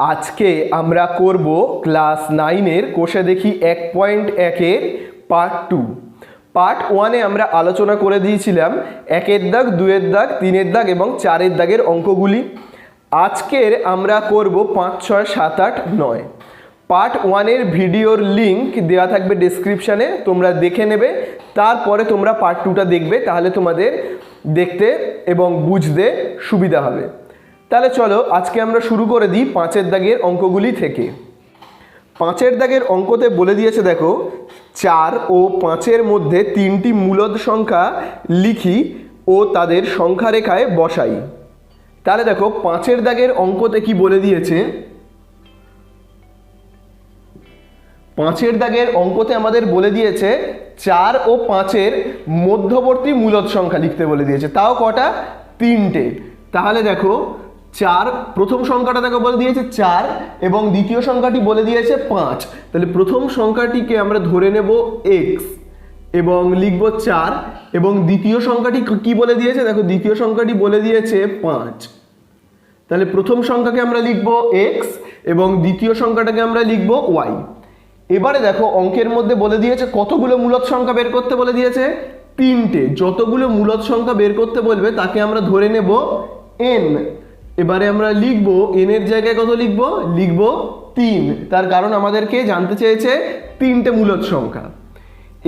আজকে আমরা করব ক্লাস 9-এর কোষে দেখি 1.1-এর পার্ট 2। পার্ট 1-এ আমরা আলোচনা করে দিয়েছিলাম 1-এর দাগ, 2-এর দাগ, 3-এর দাগ এবং 4-এর দাগের অঙ্কগুলি। আজকের আমরা করব 5, 6, 7, 8, 9। পার্ট 1-এর ভিডিওর লিঙ্ক দেওয়া থাকবে ডেসক্রিপশানে, তোমরা দেখে নেবে, তারপরে তোমরা পার্ট 2টা দেখবে, তাহলে তোমাদের দেখতে এবং বুঝতে সুবিধা হবে। তাহলে চলো আজকে আমরা শুরু করে দিই 5-এর দাগের অঙ্কগুলি থেকে। 5-এর দাগের অঙ্কতে বলে দিয়েছে, দেখো 4 ও 5-এর মধ্যে 3টি মূলদ সংখ্যা লিখি ও তাদের সংখ্যা রেখায় বসাই। তাহলে দেখো 5-এর দাগের অঙ্কতে কি বলে দিয়েছে, 5-এর দাগের অঙ্কতে আমাদের বলে দিয়েছে 4 ও 5-এর মধ্যবর্তী মূলদ সংখ্যা লিখতে বলে দিয়েছে, তাও কটা? 3টে। তাহলে দেখো 4, প্রথম সংখ্যাটা দেখো বলে দিয়েছে 4 এবং দ্বিতীয় সংখ্যাটি বলে দিয়েছে 5। তাহলে প্রথম সংখ্যাটিকে আমরা ধরে নেব x এবং লিখব 4, এবং দ্বিতীয় সংখ্যাটি কি বলে দিয়েছে, দেখো দ্বিতীয় সংখ্যাটি বলে দিয়েছে 5। তাহলে প্রথম সংখ্যাকে আমরা লিখব x এবং দ্বিতীয় সংখ্যাটাকে আমরা লিখব y। এবারে দেখো অঙ্কের মধ্যে বলে দিয়েছে কতগুলো মূলদ সংখ্যা বের করতে বলে দিয়েছে, 3টে। যতগুলো মূলদ সংখ্যা বের করতে বলবে তাকে আমরা ধরে নেব n। এবারে আমরা লিখব n এর জায়গায় কত লিখব, লিখব 3, তার কারণ আমাদেরকে জানতে চেয়েছে 3টে মূলদ সংখ্যা।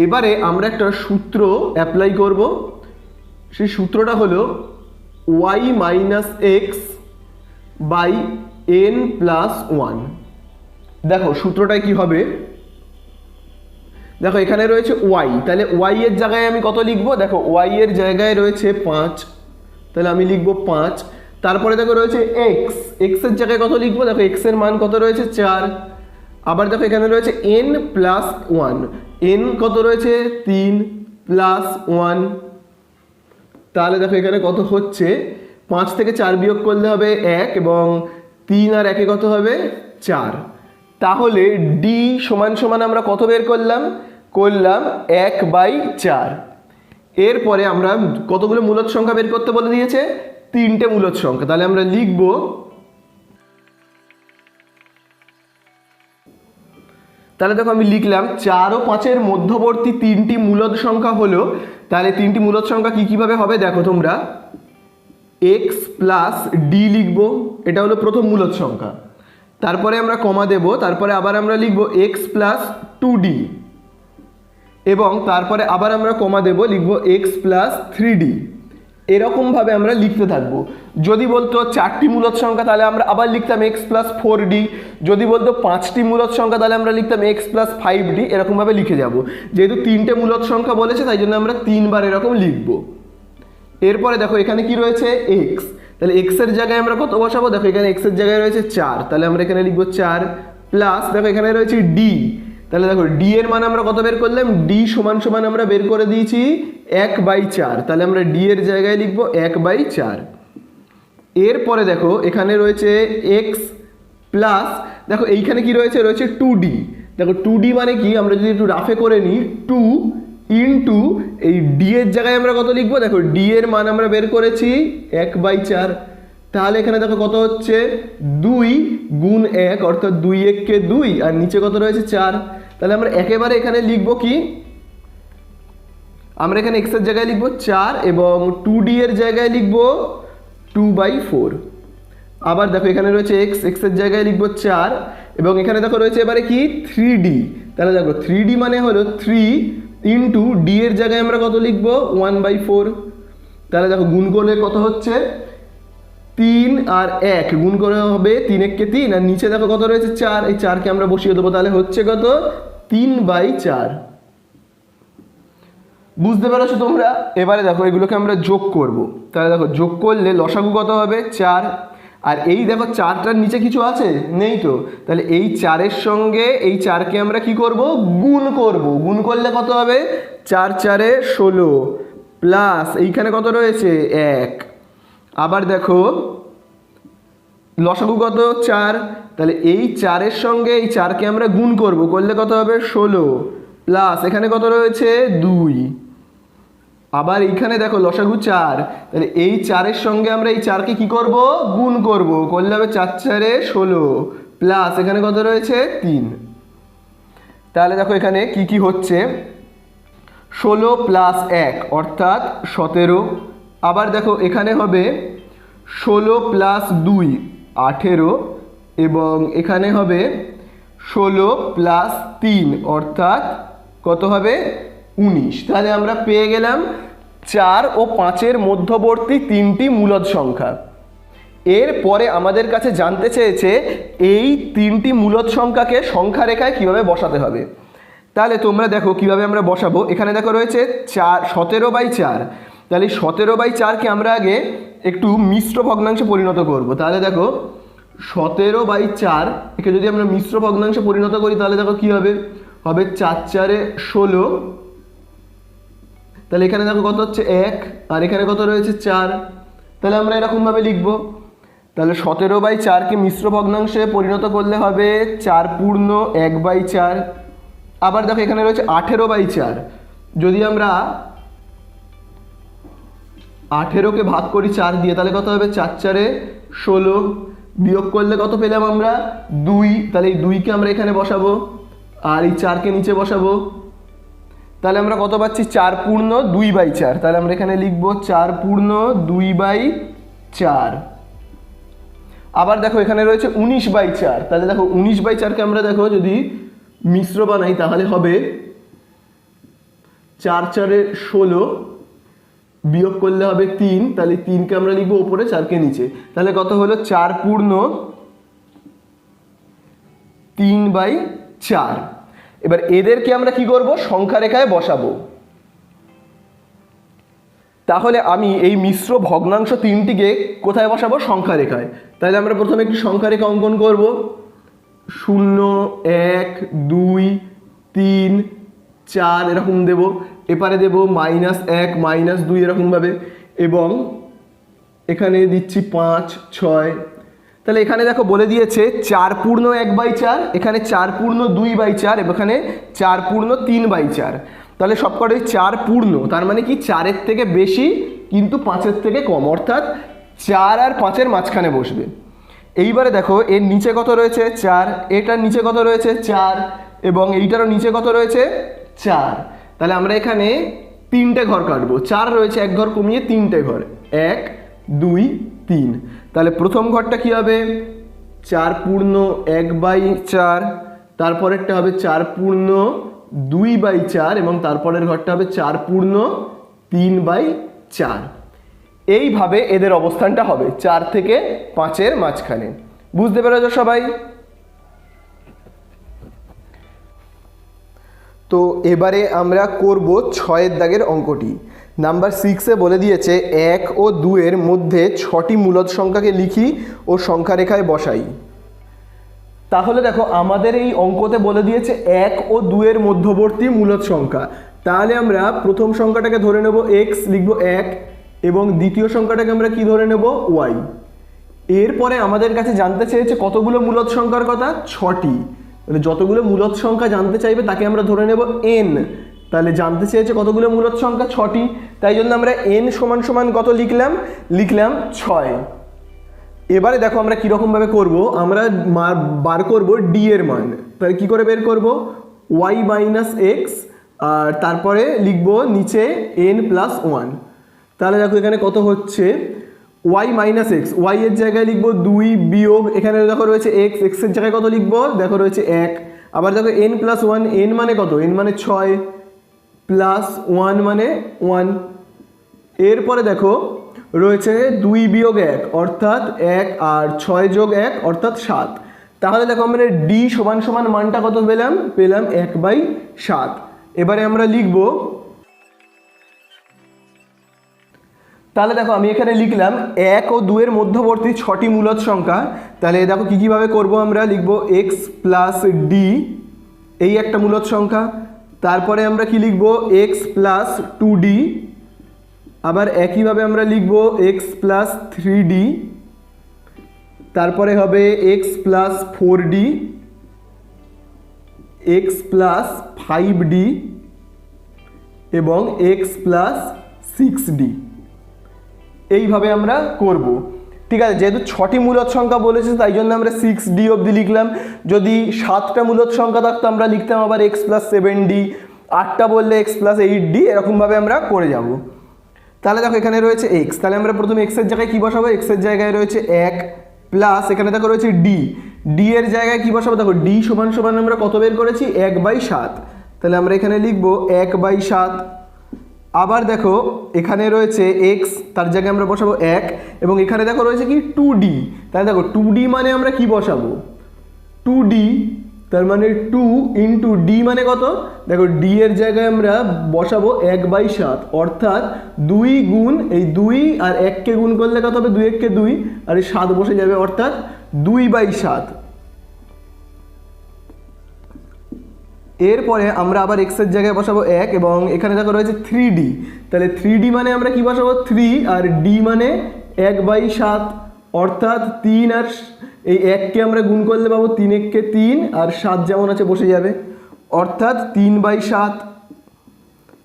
এবারে আমরা একটা সূত্র অ্যাপ্লাই করব, সেই সূত্রটা হলো y minus x by n plus 1। দেখো সূত্রটায় কি হবে, দেখো এখানে রয়েছে y, তাহলে y এর জায়গায় আমি কত লিখব, দেখো y এর জায়গায় রয়েছে 5, তাহলে আমি লিখব 5। তারপরে দেখো রয়েছে x, x এর জায়গায় কত লিখব, দেখো x এর মান কত রয়েছে 4। আবার দেখো এখানে রয়েছে n প্লাস 1, n কত রয়েছে 3 প্লাস 1। তাহলে দেখো এখানে কত হচ্ছে, 5 থেকে 4 বিয়োগ করলে হবে 1 এবং 3 আর 1 কত হবে 4। তাহলে d সমান সমান আমরা কত বের করলাম, 1/4। এরপরে আমরা কতগুলো মূলদ সংখ্যা বের করতে বলে দিয়েছে, 3টে মূলদ সংখ্যা। তাহলে আমরা লিখব, তাহলে দেখো আমি লিখলাম 4 ও 5-এর মধ্যবর্তী 3টি মূলদ সংখ্যা হলো, তাহলে 3টি মূলদ সংখ্যা কিভাবে হবে দেখো তোমরা, x প্লাস d লিখব, এটা হলো প্রথম মূলদ সংখ্যা। তারপরে আমরা কমা দেব, তারপরে আবার আমরা লিখব x প্লাস 2d, এবং তারপরে আবার আমরা কমা দেব, লিখব x প্লাস 3d। এরকমভাবে আমরা লিখতে থাকবো। যদি বলতো 4টি মূলদ সংখ্যা তাহলে আমরা আবার লিখতাম x প্লাস 4d, যদি বলতো 5টি মূলদ সংখ্যা তাহলে আমরা লিখতাম x প্লাস 5d, এরকমভাবে লিখে যাব। যেহেতু 3টে মূলদ সংখ্যা বলেছে তাই জন্য আমরা 3বার এরকম লিখব। এরপরে দেখো এখানে কি রয়েছে x, তাহলে x এর জায়গায় আমরা কত বসাবো, দেখো এখানে x এর জায়গায় রয়েছে 4, তাহলে আমরা এখানে লিখবো 4 প্লাস, দেখো এখানে রয়েছে d, তাহলে দেখো d এর মান আমরা কত বের করলাম, d সমান সমান আমরা বের করে দিয়েছি 1/4, তাহলে আমরা d এর জায়গায় লিখবো 1/4। এরপরে দেখো এখানে রয়েছে x প্লাস, দেখো এইখানে কি রয়েছে, রয়েছে 2d। দেখো 2d মানে কি, আমরা যদি একটু রাফে করে নিই, 2 ইন্টু এই d এর জায়গায় আমরা কত লিখবো, দেখো d এর মান আমরা বের করেছি 1/4। তাহলে এখানে দেখো কত হচ্ছে, 2 গুণ 1 অর্থাৎ 2 1 2, আর নিচে কত রয়েছে 4। তাহলে আমরা একেবারে এখানে লিখবো কি, আমরা এখানে x এর জায়গায় লিখবো 4 এবং 2d এর জায়গায় লিখবো 2/4। আবার দেখো এখানে রয়েছে x, x এর জায়গায় লিখবো 4 এবং এখানে দেখো রয়েছে এবারে কি 3d। তাহলে দেখো 3d মানে হলো 3 ইন্টু d এর জায়গায় আমরা কত লিখবো 1/4। তাহলে দেখো গুণ করলে কত হচ্ছে, 3 আর 1 গুণ করে হবে 3 1 3, আর নিচে দেখো কত রয়েছে 4, এই 4কে আমরা বসিয়ে দেবো, তাহলে হচ্ছে কত 3/4। বুঝতে পেরেছো তোমরা? এবারে দেখো এগুলোকে আমরা যোগ করব, তাহলে দেখো যোগ করলে লসাগু কত হবে 4, আর এই দেখো 4টার নিচে কিছু আছে নেই তো, তাহলে এই 4-এর সঙ্গে এই 4কে আমরা কি করব, গুণ করব। গুণ করলে কত হবে, 4 4 16 প্লাস এইখানে কত রয়েছে 1। আবার দেখো লসাগু কত 4, তাহলে এই 4-এর সঙ্গে এই 4কে আমরা গুণ করব, করলে কত হবে 16 প্লাস এখানে কত রয়েছে 2। আবার এইখানে দেখো লসাগু 4, তাহলে এই 4-এর সঙ্গে আমরা এই 4কে কি করব, গুণ করব, করলে হবে 4 4 16 প্লাস এখানে কত রয়েছে 3। তাহলে দেখো এখানে কি কি হচ্ছে, 16 প্লাস 1 অর্থাৎ 17। আবার দেখো এখানে হবে 16 প্লাস 2 18 এবং এখানে হবে 16 প্লাস 3 অর্থাৎ কত হবে 19। তাহলে আমরা পেয়ে গেলাম 4 ও 5-এর মধ্যবর্তী তিনটি মূলদ সংখ্যা। এরপরে আমাদের কাছে জানতে চেয়েছে এই তিনটি মূলদ সংখ্যাকে সংখ্যা রেখায় কীভাবে বসাতে হবে। তাহলে তোমরা দেখো কিভাবে আমরা বসাবো। এখানে দেখো রয়েছে 17/4। তাহলে 17/4কে আমরা আগে একটু মিশ্র ভগ্নাংশে পরিণত করব। তাহলে দেখো 17/4 একে যদি আমরা মিশ্র ভগ্নাংশে পরিণত করি তাহলে দেখো কি হবে, হবে 4 4 16। তাহলে এখানে দেখো কত হচ্ছে 1 আর এখানে কত রয়েছে 4। তাহলে আমরা এরকমভাবে লিখব। তাহলে 17/4কে মিশ্র ভগ্নাংশে পরিণত করলে হবে 4 পূর্ণ 1/4। আবার দেখো এখানে রয়েছে 18/4। যদি আমরা 18কে ভাগ করি 4 দিয়ে তাহলে কত হবে 4 4 16। বিয়োগ করলে কত পেলাম আমরা 2। তাহলে এই 2কে আমরা এখানে বসাবো আর এই 4কে নিচে বসাবো। তাহলে আমরা কত পাচ্ছি 4 পূর্ণ 2/4। তাহলে আমরা এখানে লিখবো 4 পূর্ণ 2/4। আবার দেখো এখানে রয়েছে 19/4। তাহলে দেখো 19/4কে আমরা দেখো যদি মিশ্র বানাই তাহলে হবে 4 4 16 বিয়োগ করলে হবে 3। তাহলে 3কে আমরা লিখবো উপরে 4কে নিচে। তাহলে কত হলো 4 পূর্ণ 3/4। এবার এদেরকে আমরা কি করব, সংখ্যা রেখায় বসাবো। তাহলে আমি এই মিশ্র ভগ্নাংশ তিনটিকে কোথায় বসাবো, সংখ্যা রেখায়। তাহলে আমরা প্রথমে একটি সংখ্যা রেখা অঙ্কন করব। 0 1 2 3 4 এরকম দেব। এপারে দেব -1 -2 এরকমভাবে এবং এখানে দিচ্ছি 5 6। তাহলে এখানে দেখো বলে দিয়েছে 4 পূর্ণ 1/4, এখানে 4 পূর্ণ 2/4 এবং এখানে 4 পূর্ণ 3/4। তাহলে সবকটাই 4 পূর্ণ, তার মানে কি 4-এর থেকে বেশি কিন্তু 5-এর থেকে কম, অর্থাৎ 4 আর 5-এর মাঝখানে বসবে। এইবারে দেখো এর নিচে কত রয়েছে 4, এটার নিচে কত রয়েছে 4 এবং এইটারও নিচে কত রয়েছে 4। তাহলে আমরা এখানে 3টে ঘর কাটবো। 4 রয়েছে, এক ঘর কমিয়ে 3টে ঘর, 1 2 3। তাহলে প্রথম ঘরটা কি হবে 4 পূর্ণ 1/4, তারপরেরটা হবে 4 পূর্ণ 2/4 এবং তারপরের ঘরটা হবে 4 পূর্ণ 3/4। এইভাবে এদের অবস্থানটা হবে 4 থেকে 5-এর মাঝখানে। বুঝতে পেরেছো সবাই? তো এবারে আমরা করব 6-এর দাগের অঙ্কটি। নাম্বার 6-এ বলে দিয়েছে 1 ও 2-এর মধ্যে 6টি মূলদ সংখ্যাকে লিখি ও সংখ্যা রেখায় বসাই। তাহলে দেখো আমাদের এই অঙ্কতে বলে দিয়েছে 1 ও 2-এর মধ্যবর্তী মূলদ সংখ্যা। তাহলে আমরা প্রথম সংখ্যাটাকে ধরে নেব x, লিখব 1 এবং দ্বিতীয় সংখ্যাটাকে আমরা কি ধরে নেব y। এরপরে আমাদের কাছে জানতে চেয়েছে কতগুলো মূলদ সংখ্যার কথা, 6টি। মানে যতগুলো মূলদ সংখ্যা জানতে চাইবে তাকে আমরা ধরে নেব n। তাহলে জানতে চেয়েছে কতগুলো মূলদ সংখ্যা, 6টি। তাই জন্য আমরা n সমান কত লিখলাম 6। এবারে দেখো আমরা কীরকমভাবে করব, আমরা বার করব d এর মান। তাহলে কী করে বের করব, y - x আর তারপরে লিখব নিচে n + 1। তাহলে দেখো এখানে কত হচ্ছে y - x, y এর জায়গায় লিখব 2 বিয়োগ এখানে দেখো রয়েছে x, x এর জায়গায় কত লিখব, দেখো রয়েছে 1। আবার দেখো n + 1, n মানে কত, n মানে 6 প্লাস 1 মানে 1। এরপরে দেখো রয়েছে 2 বিয়োগ 1 অর্থাৎ 1 আর 6 যোগ 1 অর্থাৎ 7। তাহলে দেখো আমরা d সমান মানটা কত পেলাম 1/7। এবারে আমরা লিখব, তাহলে দেখো আমি এখানে লিখলাম 1 ও 2-এর মধ্যবর্তী 6টি মূলদ সংখ্যা। তাহলে দেখো কীভাবে করব, আমরা লিখব x + d, এই একটা মূলদ সংখ্যা। তারপরে আমরা কি লিখব x + 2d, আবার একইভাবে আমরা লিখব x + 3d, তারপরে হবে x + 4d, x + 5d এবং x + 6d। এইভাবে আমরা করব। ঠিক আছে, যেহেতু 6টি মূলদ সংখ্যা বলেছে তাই জন্য আমরা 6d অবধি লিখলাম। যদি 7টা মূলদ সংখ্যা থাকতো আমরা লিখতাম আবার x + 7d, 8টা বললে x + 8d, এরকমভাবে আমরা করে যাব। তাহলে দেখো এখানে রয়েছে x, তাহলে আমরা প্রথমে x এর জায়গায় কি বসাবো, x এর জায়গায় রয়েছে 1 প্লাস এখানে দেখো রয়েছে d, d এর জায়গায় কি বসাবো, দেখো d সমান সমান আমরা কত বের করেছি 1/7, তাহলে আমরা এখানে লিখবো 1/7। আবার দেখো এখানে রয়েছে x, তার জায়গায় আমরা বসাবো 1, এবং এখানে দেখো রয়েছে কি 2d, তাহলে দেখো 2d মানে আমরা কি বসাবো 2d, তার মানে 2 ইন্টু d মানে কত, দেখো d এর জায়গায় আমরা বসাবো 1/7, অর্থাৎ 2 গুণ এই 2 আর 1কে গুণ করলে কত হবে 2 1কে 2 আর এই 7 বসে যাবে, অর্থাৎ 2/7। এরপরে আমরা আবার x এর জায়গায় বসাবো 1, এবং এখানে দেখো রয়েছে 3d, তাহলে 3d মানে আমরা কি বসাবো 3, আর d মানে 1/7, অর্থাৎ 3 আর এই 1কে আমরা গুণ করলে পাবো 3 1কে 3 আর 7 যেমন আছে বসে যাবে, অর্থাৎ 3/7।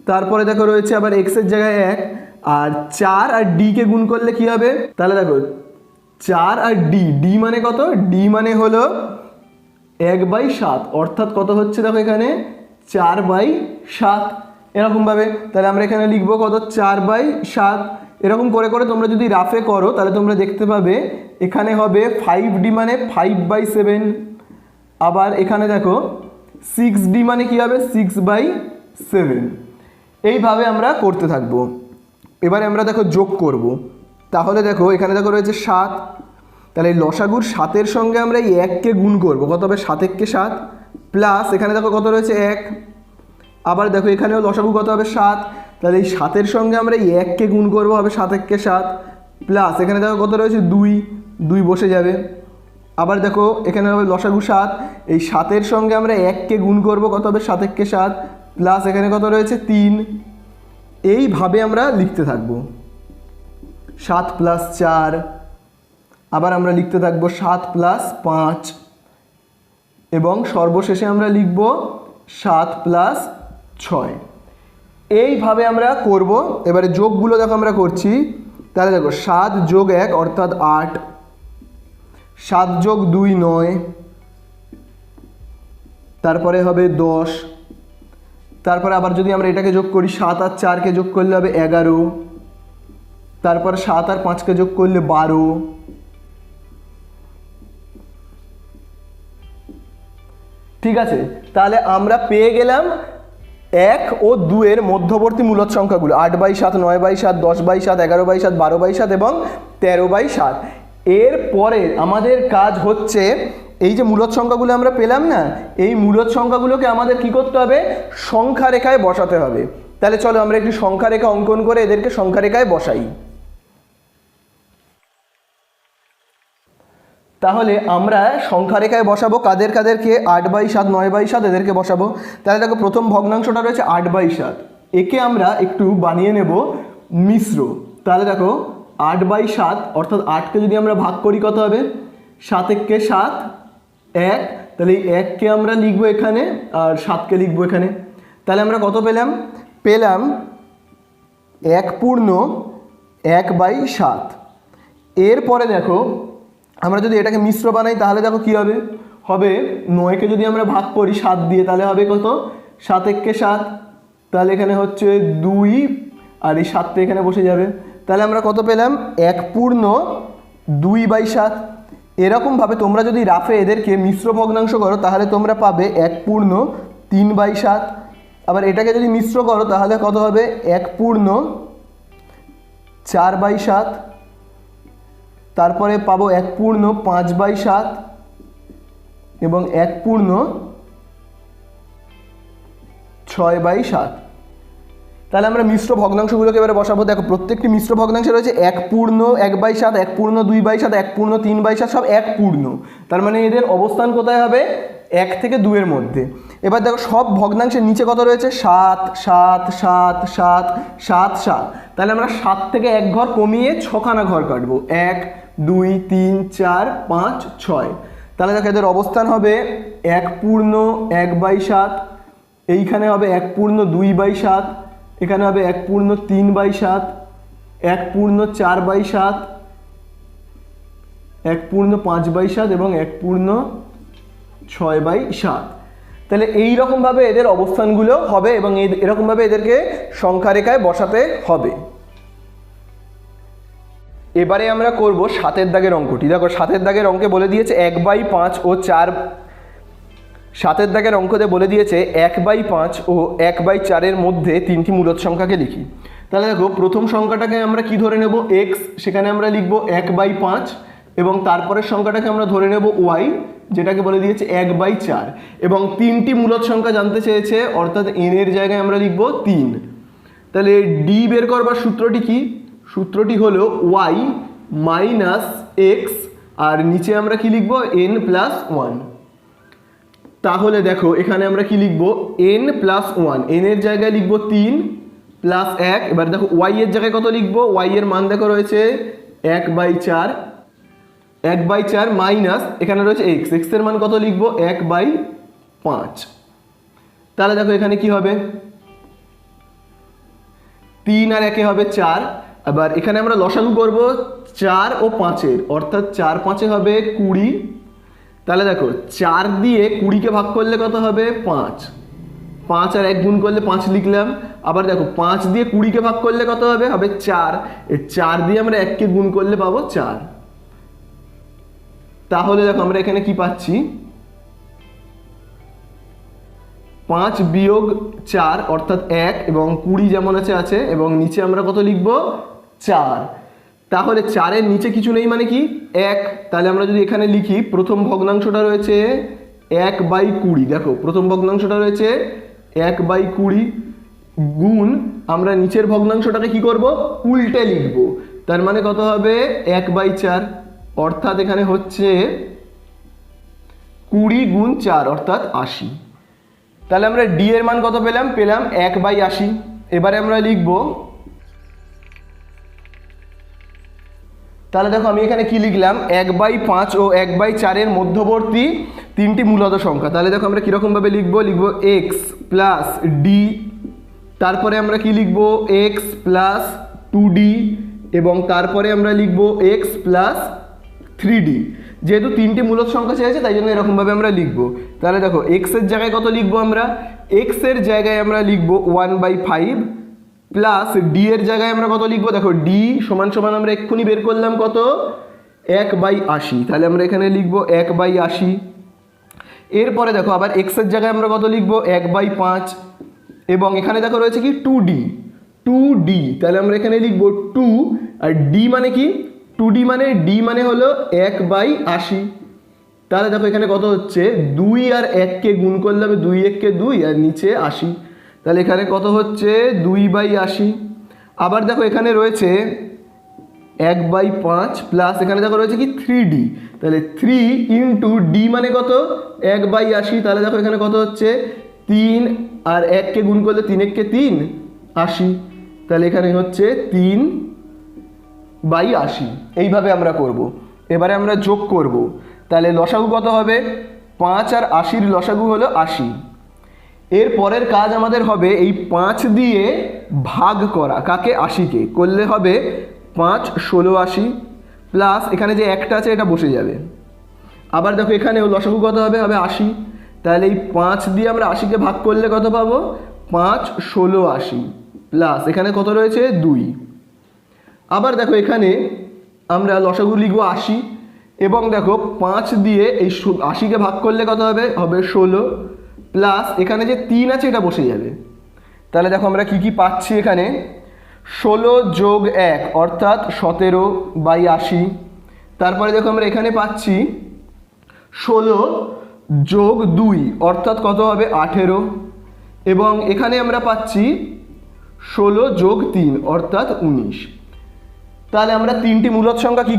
তারপরে দেখো রয়েছে আবার x এর জায়গায় 1, আর 4 আর d কে গুণ করলে কি হবে, তাহলে দেখো 4 আর d মানে কত, d মানে হলো 1/7, অর্থাৎ কত হচ্ছে দেখো এখানে 4/7, এরকমভাবে। তাহলে আমরা এখানে লিখবো কত 4/7। এরকম করে করে তোমরা যদি রাফে করো তাহলে তোমরা দেখতে পাবে এখানে হবে 5d মানে 5/7, আবার এখানে দেখো 6d মানে কি হবে 6/7। এইভাবে আমরা করতে থাকবো। এবারে আমরা দেখো যোগ করব, তাহলে দেখো এখানে দেখো রয়েছে 7, তাহলে এই লসাগুর 7-এর সঙ্গে আমরা এই 1কে গুণ করবো, কত হবে 7 1কে 7, প্লাস এখানে দেখো কত রয়েছে 1, আবার দেখো এখানেও লসাগু কত হবে 7, তাহলে এই 7-এর সঙ্গে আমরা এই 1কে গুণ করবো, হবে 7 1কে 7, প্লাস এখানে দেখো কত রয়েছে 2 বসে যাবে। আবার দেখো এখানে হবে লসাগু 7, এই 7-এর সঙ্গে আমরা 1কে গুণ করবো, কত হবে 7 1কে 7, প্লাস এখানে কত রয়েছে 3। এইভাবে আমরা লিখতে থাকবো 7 + 4, আবার আমরা লিখতে থাকবো 7 + 5, এবং সর্বশেষে আমরা লিখব 7 + 6। এইভাবে আমরা করব। এবারে যোগগুলো দেখো আমরা করছি, তাহলে দেখো 7 + 1 অর্থাৎ 8, 7 + 2 9, তারপরে হবে 10, তারপরে আবার যদি আমরা এটাকে যোগ করি 7 আর 4কে যোগ করলে হবে 11, তারপর 7 আর 5কে যোগ করলে 12, ঠিক আছে। তাহলে আমরা পেয়ে গেলাম 1 ও 2 এর মধ্যবর্তী মূলদ সংখ্যাগুলো 8/7, 9/7, 10/7, 11/7, 12/7 এবং 13/7। এরপরে আমাদের কাজ হচ্ছে এই যে মূলদ সংখ্যাগুলো আমরা পেলাম না, এই মূলদ সংখ্যাগুলোকে আমাদের কি করতে হবে, সংখ্যা রেখায় বসাতে হবে। তাহলে চলো আমরা একটি সংখ্যা রেখা অঙ্কন করে এদেরকে সংখ্যা রেখায় বসাই। তাহলে আমরা সংখ্যা রেখায় বসাবো কাদের কাদেরকে, 8/7, 9/7 এদেরকে বসাবো। তাহলে দেখো প্রথম ভগ্নাংশটা রয়েছে 8/7, একে আমরা একটু বানিয়ে নেব মিশ্র। তাহলে দেখো 8/7 অর্থাৎ 8কে যদি আমরা ভাগ করি কত হবে 7 1কে 7, 1, তাহলে এই 1কে আমরা লিখবো এখানে আর 7কে লিখবো এখানে। তাহলে আমরা কত পেলাম 1/7। এরপরে দেখো আমরা যদি এটাকে মিশ্র বানাই তাহলে দেখো কি হবে, 9কে যদি আমরা ভাগ করি 7 দিয়ে তাহলে হবে কত 7 1কে 7, তাহলে এখানে হচ্ছে 2 আর এই 7টা এখানে বসে যাবে। তাহলে আমরা কত পেলাম 1/2/7। এরকমভাবে তোমরা যদি রাফে এদেরকে মিশ্র ভগ্নাংশ করো তাহলে তোমরা পাবে 1/3/7। আবার এটাকে যদি মিশ্র করো তাহলে কত হবে 1/4/7, তারপরে পাবো 1/5/7 এবং 1/6/7। তাহলে আমরা মিশ্র ভগ্নাংশগুলোকে এবারে বসাবো। দেখো প্রত্যেকটি মিশ্র ভগ্নাংশে রয়েছে 1/1/7, 1/2/7, 1/3/7, সব 1 তার মানে এদের অবস্থান কোথায় হবে 1 থেকে 2 এর মধ্যে। এবার দেখো সব ভগ্নাংশের নিচে কত রয়েছে 7 7 7 7 7 7। তাহলে আমরা 7 থেকে 1 ঘর কমিয়ে 6খানা ঘর কাটবো, 1 2 3 4 5 6। তাহলে দেখো এদের অবস্থান হবে 1/1/7, এইখানে হবে 1/2/7, এখানে হবে 1/3/7, 1/4/7 1/5/7 এবং 1/6/7। তাহলে এইরকমভাবে এদের অবস্থানগুলো হবে এবং এরকমভাবে এদেরকে সংখ্যা রেখায় বসাতে হবে। এবারে আমরা করব 7 দাগের অঙ্কটি। দেখো 7 দাগের অঙ্কে বলে দিয়েছে 1/5 ও 4। 7 দাগের অঙ্কতে বলে দিয়েছে 1/5 ও 1/4 মধ্যে 3টি মূলদ সংখ্যাকে লিখি। তাহলে দেখো প্রথম সংখ্যাটাকে আমরা কি ধরে নেব x, সেখানে আমরা লিখব 1/5 এবং তারপরের সংখ্যাটাকে আমরা ধরে নেব y, যেটাকে বলে দিয়েছে 1/4 এবং 3টি মূলদ সংখ্যা জানতে চেয়েছে, অর্থাৎ n এর জায়গায় আমরা লিখব 3। তাহলে d বের করবার সূত্রটি কি? সূত্রটি হলো y মাইনাস x আর নিচে আমরা কি লিখব n+1। তাহলে দেখো এখানে আমরা কি লিখব n+1, n এর জায়গায় লিখব 3 প্লাস 1। এবার দেখো y এর জায়গায় কত লিখব, y এর মান দেখো রয়েছে 1/4 মাইনাস এখানে রয়েছে x, x এর মান কত লিখব 1/5। তাহলে দেখো এখানে কি হবে 3 আর 1 হবে 4। এবার এখানে আমরা লসাগু করব 4 ও 5-এর, অর্থাৎ 4×5 হবে 20। তাহলে দেখো 4 দিয়ে 20কে ভাগ করলে কত হবে 5, 5 আর 1 গুণ করলে 5 লিখলাম। আবার দেখো 5 দিয়ে 20কে ভাগ করলে কত হবে 4, এই 4 দিয়ে আমরা 1কে গুণ করলে পাবো 4। তাহলে দেখো আমরা এখানে কি পাচ্ছি 5 বিয়োগ 4 অর্থাৎ 1 এবং 20 যেমন আছে এবং নিচে আমরা কত লিখব 4। তাহলে 4 এর নিচে কিছু নেই মানে কি 1। তাহলে আমরা যদি এখানে লিখি প্রথম ভগ্নাংশটা রয়েছে 1/20, দেখো প্রথম ভগ্নাংশটা রয়েছে 1/20 গুণ আমরা নিচের ভগ্নাংশটাকে কি করব উল্টে লিখব, তার মানে কত হবে 1/4 অর্থাৎ এখানে হচ্ছে 20 গুণ 4 অর্থাৎ 80। তাহলে আমরা d এর মান কত পেলাম 1/80। এবারে আমরা লিখব, তাহলে দেখো আমি এখানে কি লিখলাম 1/5 ও 1/4 এর মধ্যবর্তী 3টি মূলদ সংখ্যা। তাহলে দেখো আমরা কীরকমভাবে লিখব x প্লাস d, তারপরে আমরা কি লিখব x প্লাস 2d এবং তারপরে আমরা লিখব x প্লাস 3d। যেহেতু 3টি মূলদ সংখ্যা চেয়েছে তাই জন্য এরকমভাবে আমরা লিখব। তাহলে দেখো x এর জায়গায় কত লিখব আমরা, x এর জায়গায় আমরা লিখব 1/5 প্লাস d এর জায়গায় আমরা কত লিখব, দেখো d সমান সমান আমরা এক্ষুনি বের করলাম কত 1/80। তাহলে আমরা এখানে লিখব 1/80। এরপরে দেখো আবার x এর জায়গায় আমরা কত লিখব 1/5 এবং এখানে দেখো রয়েছে কি 2d। তাহলে আমরা এখানে লিখব 2 আর d মানে কি 2d মানে d মানে হলো 1/80। তাহলে দেখো এখানে কত হচ্ছে 2 আর 1কে গুণ করলে হবে 2 1কে 2 আর নিচে 80। তাহলে এখানে কত হচ্ছে 2/80। আবার দেখো এখানে রয়েছে 1/5 প্লাস এখানে দেখো রয়েছে কি 3d। তাহলে 3 ইন্টু d মানে কত 1/80। তাহলে দেখো এখানে কত হচ্ছে 3 আর 1কে গুণ করলে 3 1কে 3 80। তাহলে এখানে হচ্ছে 3/80। এইভাবে আমরা করব। এবারে আমরা যোগ করব। তাহলে লসাগু কত হবে 5 আর 80-র লসাগু হলো 80। এর পরের কাজ আমাদের হবে এই 5 দিয়ে ভাগ করা, কাকে 80-কে করলে হবে 5 ষোলো 80 প্লাস এখানে যে একটা আছে এটা বসে যাবে। আবার দেখো এখানেও লসাগু কত হবে 80। তাহলে এই 5 দিয়ে আমরা 80-কে ভাগ করলে কত পাবো 5 ষোলো 80 প্লাস এখানে কত রয়েছে 2। আবার দেখো এখানে আমরা লসাগু লিখবো 80 এবং দেখো 5 দিয়ে এই 80-কে ভাগ করলে কত হবে 16 প্লাস এখানে যে 3 আছে এটা বসে যাবে। তাহলে দেখো আমরা কি পাচ্ছি এখানে 16 যোগ 1 অর্থাৎ 17/80। তারপরে দেখো আমরা এখানে পাচ্ছি 16 যোগ 2 অর্থাৎ কত হবে 18 এবং এখানে আমরা পাচ্ছি 16 যোগ 3 অর্থাৎ 19। তাহলে আমরা 3টি মূলদ সংখ্যা কি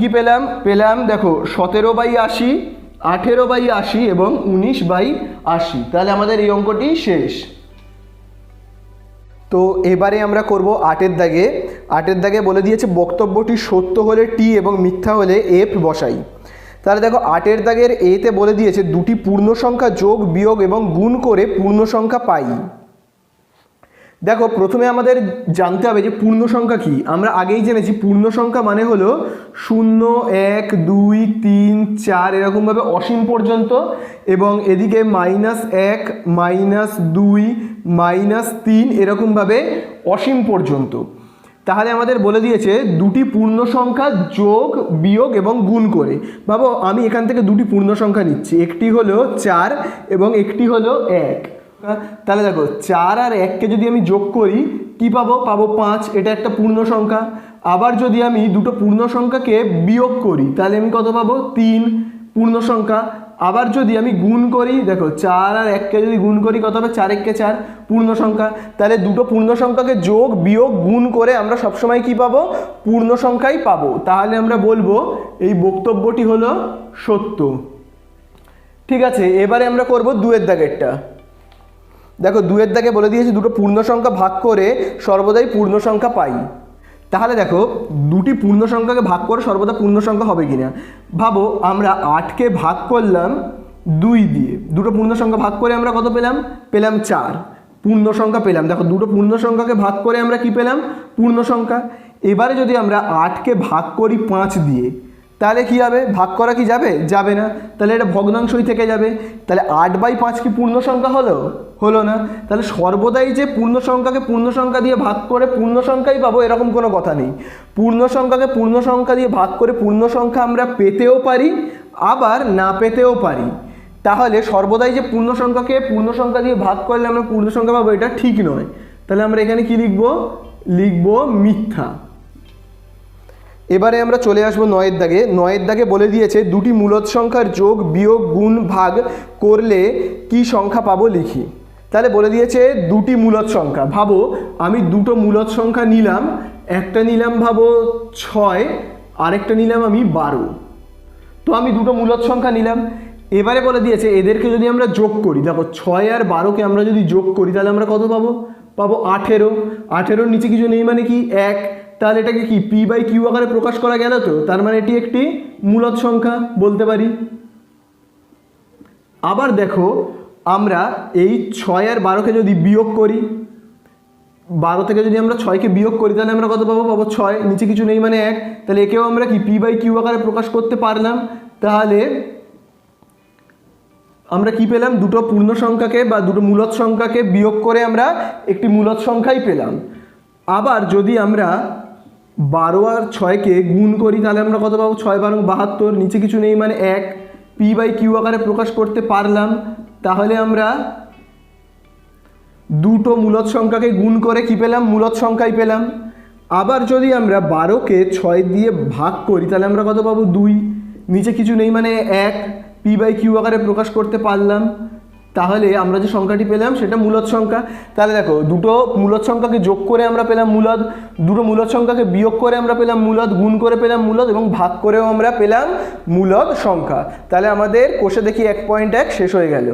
পেলাম দেখো 17/80, 18/80 এবং 19/80। তাহলে আমাদের এই অঙ্কটি শেষ। তো এবারে আমরা করব 8-এর দাগে। 8-এর দাগে বলে দিয়েছে বক্তব্যটি সত্য হলে টি এবং মিথ্যা হলে এফ বসাই। তাহলে দেখো 8-এর দাগের এতে বলে দিয়েছে দুটি পূর্ণ সংখ্যা যোগ বিয়োগ এবং গুণ করে পূর্ণ সংখ্যা পাই। দেখো প্রথমে আমাদের জানতে হবে যে পূর্ণ সংখ্যা কি। আমরা আগেই জেনেছি পূর্ণ সংখ্যা মানে হলো 0 1 2 3 4 এরকমভাবে অসীম পর্যন্ত, এবং এদিকে -1 -2 -3 এরকমভাবে অসীম পর্যন্ত। তাহলে আমাদের বলে দিয়েছে দুটি পূর্ণ সংখ্যা যোগ বিয়োগ এবং গুণ করে। ভাবো আমি এখান থেকে দুটি পূর্ণ সংখ্যা নিচ্ছি, একটি হলো 4 এবং একটি হলো 1। তাহলে দেখো 4 আর 1কে যদি আমি যোগ করি কি পাবো? পাবো 5, এটা একটা পূর্ণ সংখ্যা। আবার যদি আমি দুটো পূর্ণ সংখ্যাকে বিয়োগ করি তাহলে আমি কত পাবো? 3, পূর্ণ সংখ্যা। আবার যদি আমি গুণ করি, দেখো 4 আর 1কে যদি গুণ করি কত হবে? 4 1 4, পূর্ণ সংখ্যা। তাহলে দুটো পূর্ণ সংখ্যাকে যোগ বিয়োগ গুণ করে আমরা সবসময় কি পাবো? পূর্ণ সংখ্যাই পাবো। তাহলে আমরা বলবো এই বক্তব্যটি হলো সত্য। ঠিক আছে, এবারে আমরা করব 2 এর দাগেরটা। দেখো 2 এর দাগে বলে দিয়েছে দুটো পূর্ণ সংখ্যা ভাগ করে সর্বদাই পূর্ণ সংখ্যা পাই। তাহলে দেখো দুটি পূর্ণ সংখ্যাকে ভাগ করে সর্বদা পূর্ণ সংখ্যা হবে কিনা। ভাবো আমরা 8কে ভাগ করলাম 2 দিয়ে, দুটো পূর্ণ সংখ্যা ভাগ করে আমরা কত পেলাম? পেলাম 4, পূর্ণ সংখ্যা পেলাম। দেখো দুটো পূর্ণ সংখ্যাকে ভাগ করে আমরা কি পেলাম? পূর্ণ সংখ্যা। এবারে যদি আমরা 8কে ভাগ করি 5 দিয়ে তাহলে কি হবে? ভাগ করা কি যাবে? যাবে না, তাহলে এটা ভগ্নাংশই থেকে যাবে। তাহলে 8/5 কি পূর্ণ সংখ্যা হলো? হলো না। তাহলে সর্বদাই যে পূর্ণ সংখ্যাকে পূর্ণ সংখ্যা দিয়ে ভাগ করে পূর্ণ সংখ্যাই পাবো এরকম কোনো কথা নেই। পূর্ণ সংখ্যাকে পূর্ণ সংখ্যা দিয়ে ভাগ করে পূর্ণ সংখ্যা আমরা পেতেও পারি, আবার না পেতেও পারি। তাহলে সর্বদাই যে পূর্ণ সংখ্যাকে পূর্ণ সংখ্যা দিয়ে ভাগ করলে আমরা পূর্ণ সংখ্যা পাবো এটা ঠিক নয়। তাহলে আমরা এখানে কি লিখবো? লিখবো মিথ্যা। এবারে আমরা চলে আসবো 9 এর দাগে। 9 এর দাগে বলে দিয়েছে দুটি মূলদ সংখ্যার যোগ বিয়োগ গুণ ভাগ করলে কি সংখ্যা পাবো লিখি। তাহলে বলে দিয়েছে দুটি মূলদ সংখ্যা। ভাবো আমি দুটো মূলদ সংখ্যা নিলাম, একটা নিলাম ভাবো 6, আরেকটা নিলাম আমি 12। তো আমি দুটো মূলদ সংখ্যা নিলাম। এবারে বলে দিয়েছে এদেরকে যদি আমরা যোগ করি, দেখো 6 আর 12কে আমরা যদি যোগ করি তাহলে আমরা কত পাবো? পাবো 18। 18-র নিচে কিছু নেই মানে কি? 1। তাহলে এটাকে কি p/q আকারে প্রকাশ করা গেল। তো তার মানে এটি একটি মূলদ সংখ্যা বলতে পারি। আবার দেখো আমরা এই 6 আর 12কে যদি বিয়োগ করি, 12 থেকে যদি আমরা 6কে বিয়োগ করি তাহলে আমরা কত পাবো? পাবো 6, নিচে কিছু নেই মানে 1। তাহলে একেও আমরা কি p/q আকারে প্রকাশ করতে পারলাম। তাহলে আমরা কি পেলাম? দুটো পূর্ণ সংখ্যাকে বা দুটো মূলদ সংখ্যাকে বিয়োগ করে আমরা একটি মূলদ সংখ্যাই পেলাম। আবার যদি আমরা 12 আর 6কে গুণ করি তাহলে আমরা কত পাবো? 6 12 72, নিচে কিছু নেই মানে 1, p/q আকারে প্রকাশ করতে পারলাম। তাহলে আমরা দুটো মূলদ সংখ্যাকে গুণ করে কি পেলাম? মূলদ সংখ্যাই পেলাম। আবার যদি আমরা 12কে 6 দিয়ে ভাগ করি তাহলে আমরা কত পাবো? 2, নিচে কিছু নেই মানে 1, p/q আকারে প্রকাশ করতে পারলাম। তাহলে আমরা যে সংখ্যাটি পেলাম সেটা মূলদ সংখ্যা। তাহলে দেখো দুটো মূলদ সংখ্যাকে যোগ করে আমরা পেলাম মূলদ, দুটো মূলদ সংখ্যাকে বিয়োগ করে আমরা পেলাম মূলদ, গুণ করে পেলাম মূলদ এবং ভাগ করেও আমরা পেলাম মূলদ সংখ্যা। তাহলে আমাদের কোষে দেখি 1.1 শেষ হয়ে গেল।